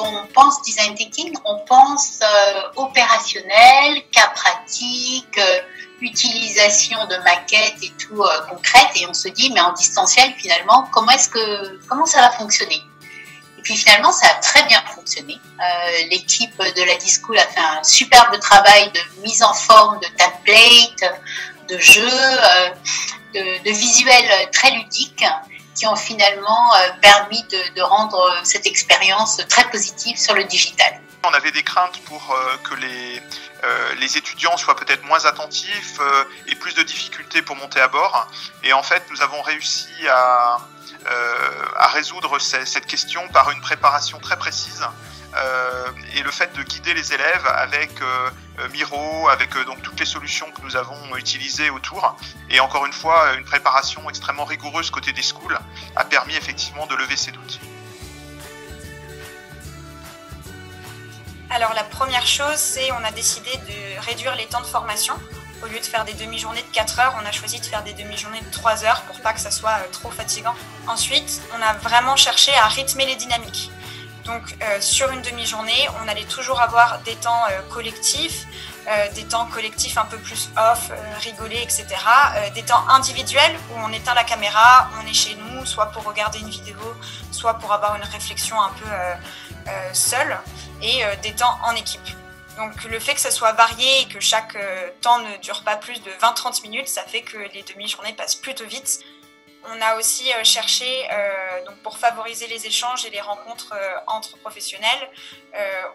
on pense design thinking, on pense opérationnel, cas pratique, utilisation de maquettes et tout concrète, et on se dit mais en distanciel finalement comment ça va fonctionner. Et puis finalement ça a très bien fonctionné. L'équipe de la D-School a fait un superbe travail de mise en forme, de template, de jeux, de visuels très ludiques qui ont finalement permis de rendre cette expérience très positive sur le digital. On avait des craintes pour que les étudiants soient peut-être moins attentifs et plus de difficultés pour monter à bord. Et en fait, nous avons réussi à résoudre cette question par une préparation très précise et le fait de guider les élèves avec Miro, avec donc toutes les solutions que nous avons utilisées autour. Et encore une fois, une préparation extrêmement rigoureuse côté des schools a permis effectivement de lever ces doutes. Alors la première chose, c'est on a décidé de réduire les temps de formation. Au lieu de faire des demi-journées de 4 heures, on a choisi de faire des demi-journées de 3 heures pour pas que ça soit trop fatigant. Ensuite, on a vraiment cherché à rythmer les dynamiques. Donc sur une demi-journée, on allait toujours avoir des temps collectifs un peu plus off, rigoler, etc. Des temps individuels où on éteint la caméra, on est chez nous, soit pour regarder une vidéo, soit pour avoir une réflexion un peu seule, et des temps en équipe. Donc le fait que ça soit varié et que chaque temps ne dure pas plus de 20-30 minutes, ça fait que les demi-journées passent plutôt vite. On a aussi cherché, donc pour favoriser les échanges et les rencontres entre professionnels,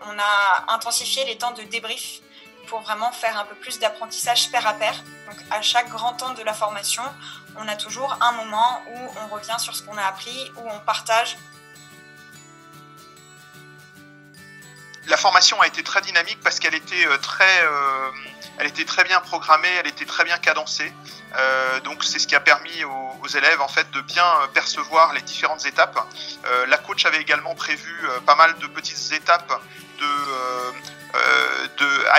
on a intensifié les temps de débrief pour vraiment faire un peu plus d'apprentissage pair à pair. Donc à chaque grand temps de la formation, on a toujours un moment où on revient sur ce qu'on a appris, où on partage. La formation a été très dynamique parce qu'elle était très bien programmée, elle était très bien cadencée. Donc c'est ce qui a permis aux élèves en fait de bien percevoir les différentes étapes. La coach avait également prévu pas mal de petites étapes de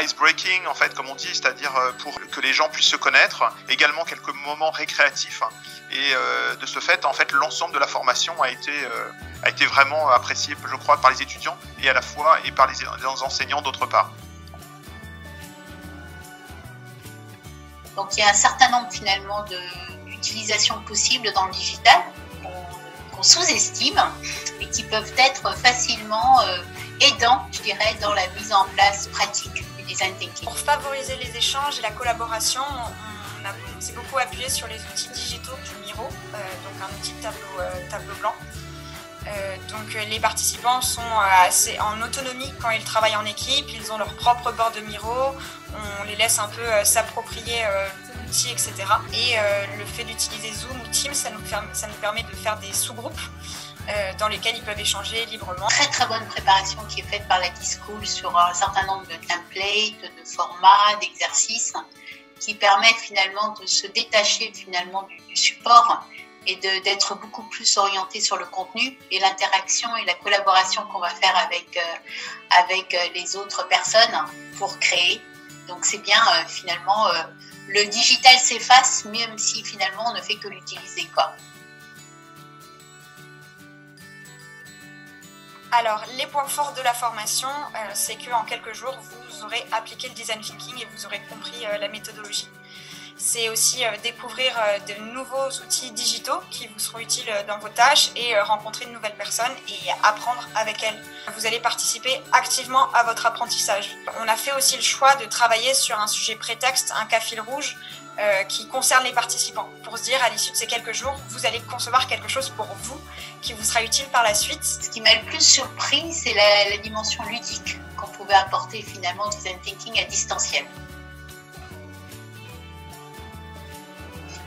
ice breaking en fait, comme on dit, c'est-à-dire pour que les gens puissent se connaître. Également quelques moments récréatifs. Et de ce fait, en fait, l'ensemble de la formation a été vraiment apprécié, je crois, par les étudiants et à la fois et par les enseignants d'autre part. Donc il y a un certain nombre finalement d'utilisations possibles dans le digital qu'on sous-estime et qui peuvent être facilement aidants, je dirais, dans la mise en place pratique du design thinking. Pour favoriser les échanges et la collaboration, on s'est beaucoup appuyé sur les outils digitaux du Miro, donc un outil de tableau blanc. Donc les participants sont assez en autonomie quand ils travaillent en équipe, ils ont leur propre bord de Miro, on les laisse un peu s'approprier l'outil, etc. Et le fait d'utiliser Zoom ou Teams, ça nous permet de faire des sous-groupes dans lesquels ils peuvent échanger librement. Très très bonne préparation qui est faite par la D-School sur un certain nombre de templates, de formats, d'exercices qui permettent finalement de se détacher finalement du support et d'être beaucoup plus orienté sur le contenu et l'interaction et la collaboration qu'on va faire avec les autres personnes pour créer. Donc c'est bien finalement le digital s'efface même si finalement on ne fait que l'utiliser quoi. Alors, les points forts de la formation, c'est qu'en quelques jours, vous aurez appliqué le design thinking et vous aurez compris la méthodologie. C'est aussi découvrir de nouveaux outils digitaux qui vous seront utiles dans vos tâches et rencontrer de nouvelles personnes et apprendre avec elles. Vous allez participer activement à votre apprentissage. On a fait aussi le choix de travailler sur un sujet prétexte, un cas fil rouge, qui concerne les participants. Pour se dire, à l'issue de ces quelques jours, vous allez concevoir quelque chose pour vous qui vous sera utile par la suite. Ce qui m'a le plus surpris, c'est la dimension ludique qu'on pouvait apporter finalement au design thinking à distanciel.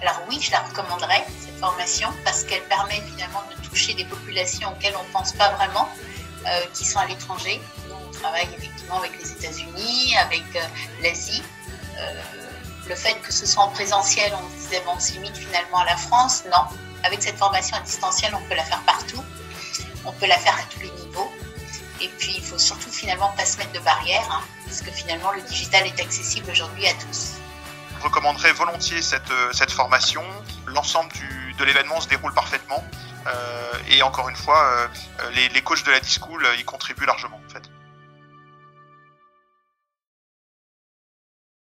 Alors oui, je la recommanderais, cette formation, parce qu'elle permet finalement de toucher des populations auxquelles on ne pense pas vraiment, qui sont à l'étranger. On travaille effectivement avec les États-Unis, avec l'Asie. Le fait que ce soit en présentiel, on se disait, bon, on se limite finalement à la France. Non, avec cette formation à distanciel, on peut la faire partout. On peut la faire à tous les niveaux. Et puis, il faut surtout finalement pas se mettre de barrières, hein, parce que finalement, le digital est accessible aujourd'hui à tous. Je recommanderais volontiers cette formation. L'ensemble de l'événement se déroule parfaitement. Et encore une fois, les coachs de la D-School y contribuent largement en fait.